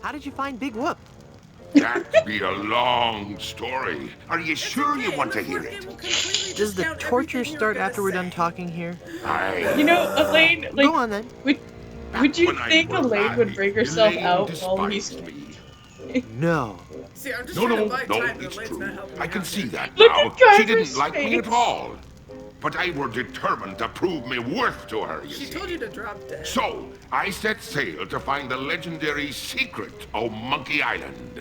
How did you find Big Whoop? That'd be a long story. Are you sure you want to hear it? Does the torture start after we're done talking here? You know, Elaine, Go like, on then. would you When I think were Elaine would alive, bring herself Elaine out while he's... despised me. No. See, I'm just No, trying no, to buy no, time, but it's Elaine's true. not helping me I can out see here. that Look now. at She Carver's didn't like me at face. all. But I were determined to prove me worth to her, you She see. told you to drop dead. So, I set sail to find the legendary secret of Monkey Island.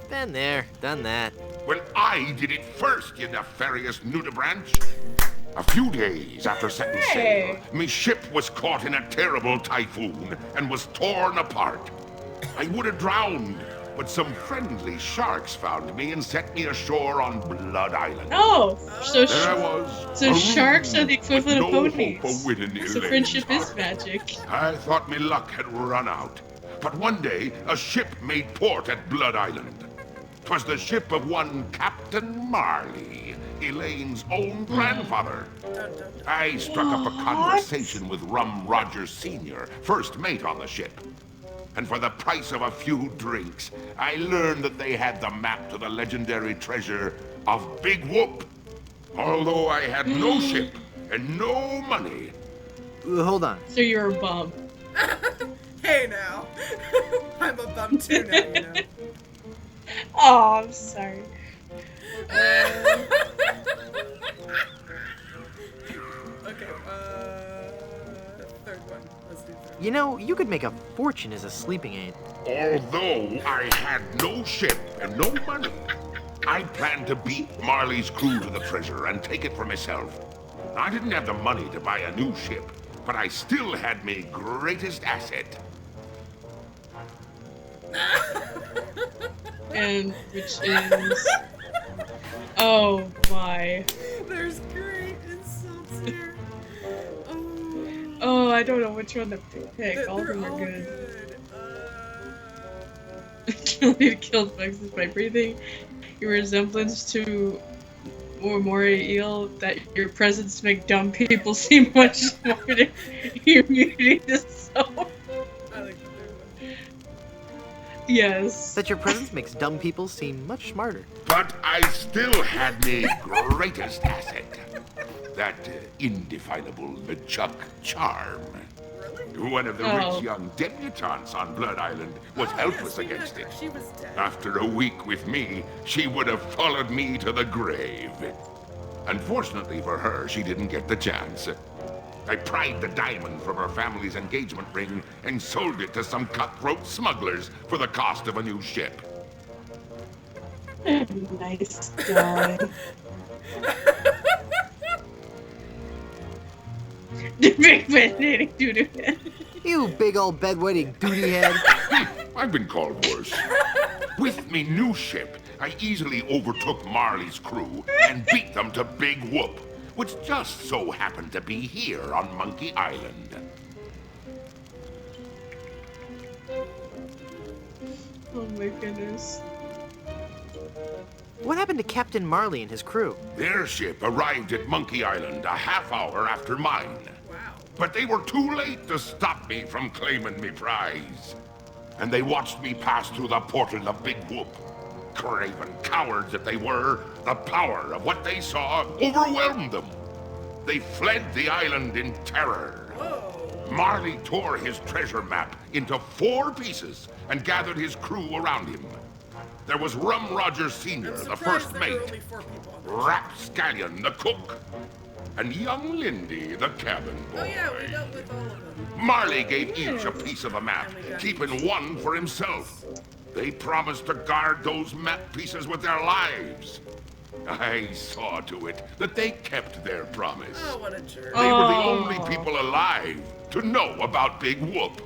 Been there, done that. Well, I did it first, you nefarious nudibranch. A few days after setting sail, me ship was caught in a terrible typhoon and was torn apart. I would have drowned, but some friendly sharks found me and set me ashore on Blood Island. Oh, so There I was. so marooned sharks are the equivalent of with no ponies. hope of winning So Elaine's friendship is heart. magic. I thought my luck had run out. But one day, a ship made port at Blood Island. 'Twas the ship of one Captain Marley, Elaine's own grandfather. I struck up a conversation with Rum Rogers Sr., first mate on the ship. And for the price of a few drinks, I learned that they had the map to the legendary treasure of Big Whoop. Although I had no ship and no money. Hold on. So you're a bum. Hey now. I'm a bum too now, you know. Oh, I'm sorry. Okay, third one. Let's do third. You know, you could make a fortune as a sleeping aid. Although I had no ship and no money, I planned to beat Marley's crew to the treasure and take it for myself. I didn't have the money to buy a new ship, but I still had my greatest asset. And which is... Oh my. There's great insults here. Oh, Oh, I don't know which one to pick. All of they're them are all good. good. Kill me to kill bugs by breathing. Your resemblance to Mori eel, that your presence make dumb people seem much smarter. Your immunity to soap. I like the third one. Yes. That your presence makes dumb people seem much smarter. But I still had my greatest asset. That indefinable Lechuck charm. One of the Oh. rich young debutantes on Blood Island was helpless Yes, we against met it. her. She was dead. After a week with me, she would have followed me to the grave. Unfortunately for her, she didn't get the chance. I pried the diamond from her family's engagement ring and sold it to some cutthroat smugglers for the cost of a new ship. Nice guy. The big fascinating doo-doo head. You big old bedwetting duty head. I've been called worse. With me new ship, I easily overtook Marley's crew and beat them to Big Whoop, which just so happened to be here on Monkey Island. Oh my goodness. What happened to Captain Marley and his crew? Their ship arrived at Monkey Island a half hour after mine. Wow. But they were too late to stop me from claiming me prize. And they watched me pass through the portal of Big Whoop. Craven cowards that they were, the power of what they saw overwhelmed them. They fled the island in terror. Marley tore his treasure map into 4 pieces and gathered his crew around him. There was Rum Rogers Sr., I'm the surprised first there mate, were only 4 people on the Rapscallion, the cook, and young Lindy, the cabin boy. Oh yeah, we dealt with all of them. Marley gave each a piece of the map, keeping one for himself. They promised to guard those map pieces with their lives. I saw to it that they kept their promise. Oh, what a jerk. They were the Oh. only people alive to know about Big Whoop.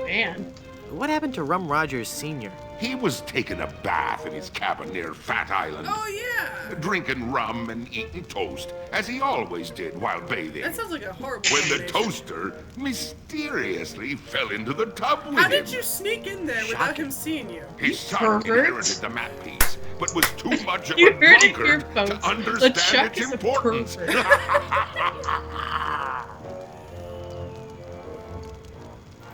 Man. What happened to Rum Rogers Sr.? He was taking a bath in his cabin near Fat Island, Oh yeah. drinking rum and eating toast, as he always did while bathing. That sounds like a horrible When the combination. toaster mysteriously fell into the tub with How him. did you sneak in there without Shocking. him seeing you? His son pervert. inherited the map piece but was too much of You a heard it here, drunkard folks. to understand Lechuck its is a importance. pervert.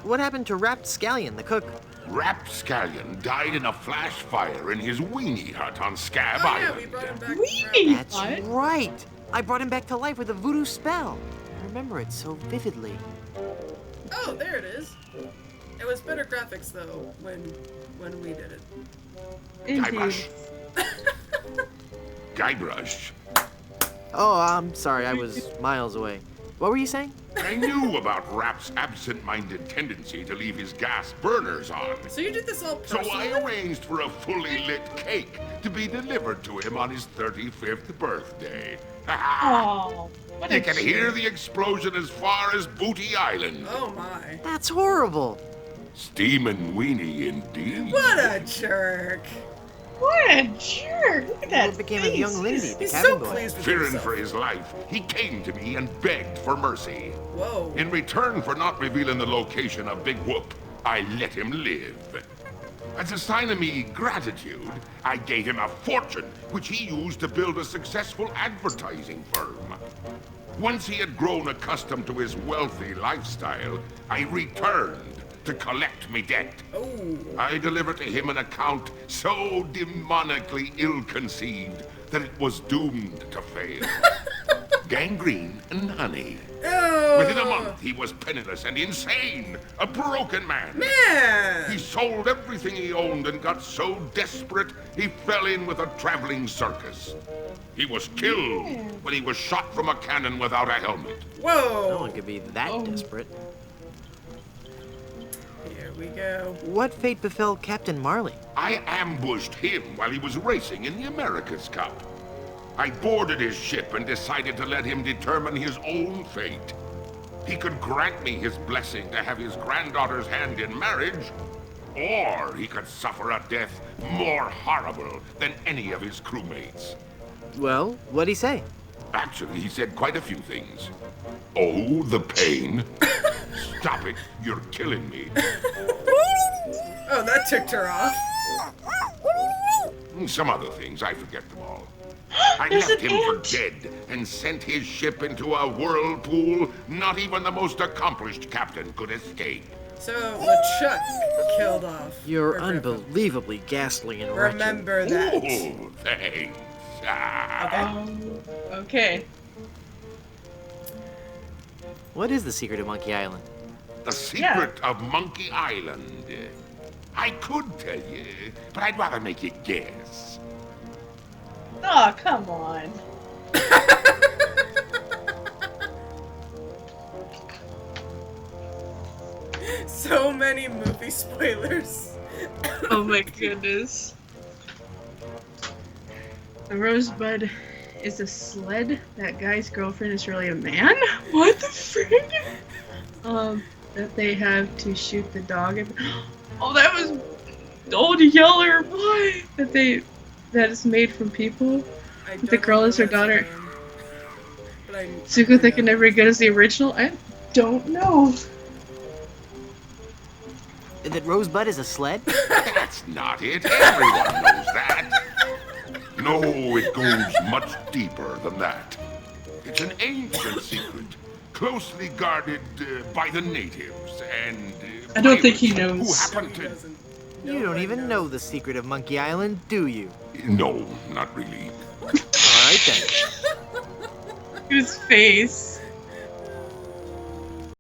What happened to Rapscallion, the cook? Rapscallion died in a flash fire in his weenie hut on Scab Oh yeah, Island. we brought him back. Weenie That's hut? right. I brought him back to life with a voodoo spell. I remember it so vividly. Oh, there it is. It was better graphics though when we did it. Indeed. Guybrush. Guybrush. Oh, I'm sorry. I was miles away. What were you saying? I knew about Rap's absent-minded tendency to leave his gas burners on. So you did this all So personally? I arranged for a fully lit cake to be delivered to him on his 35th birthday. Oh, what You a can hear the explosion as far as Booty Island. Oh my. That's horrible. Steamin' weenie indeed. What a jerk. What a jerk! Look at that What became face. of young Lindy, the He's cabin so boy? pleased with Fearing himself. for his life, he came to me and begged for mercy. Whoa. In return for not revealing the location of Big Whoop, I let him live. As a sign of me gratitude, I gave him a fortune, which he used to build a successful advertising firm. Once he had grown accustomed to his wealthy lifestyle, I returned to collect me debt. Oh. I delivered to him an account so demonically ill-conceived that it was doomed to fail. Gangrene and honey. Oh. Within a month, he was penniless and insane, a broken man. Man. He sold everything he owned and got so desperate, he fell in with a traveling circus. He was killed when he was shot from a cannon without a helmet. Whoa. No one could be that Oh. desperate. Here we go. What fate befell Captain Marley? I ambushed him while he was racing in the America's Cup. I boarded his ship and decided to let him determine his own fate. He could grant me his blessing to have his granddaughter's hand in marriage, or he could suffer a death more horrible than any of his crewmates. Well, what'd he say? Actually, he said quite a few things. Oh, the pain. Stop it, you're killing me. Oh, that ticked her off. Some other things, I forget them all. I There's left an him for ant. dead and sent his ship into a whirlpool not even the most accomplished captain could escape. So LeChuck killed off. You're her grandpa. unbelievably ghastly and wretched. Remember that. Oh, thanks. Ah. Okay. What is the secret of Monkey Island? The secret of Monkey Island. I could tell you, but I'd rather make you guess. Oh, come on. So many movie spoilers. Oh my goodness. The rosebud is a sled. That guy's girlfriend is really a man? What the frick? That they have to shoot the dog. Oh, that was old Yeller boy. That is made from people. I The don't girl know is her that daughter. name, but I Zuko thinking every good as the original? I don't know. That Rosebud is a sled? That's not it. Everyone knows that. No, it goes much deeper than that. It's an ancient secret, closely guarded by the natives and I don't think he pirates knows. Who happen He to... doesn't. You don't Nobody even knows. know the secret of Monkey Island, do you? No, not really. Alright then. His face.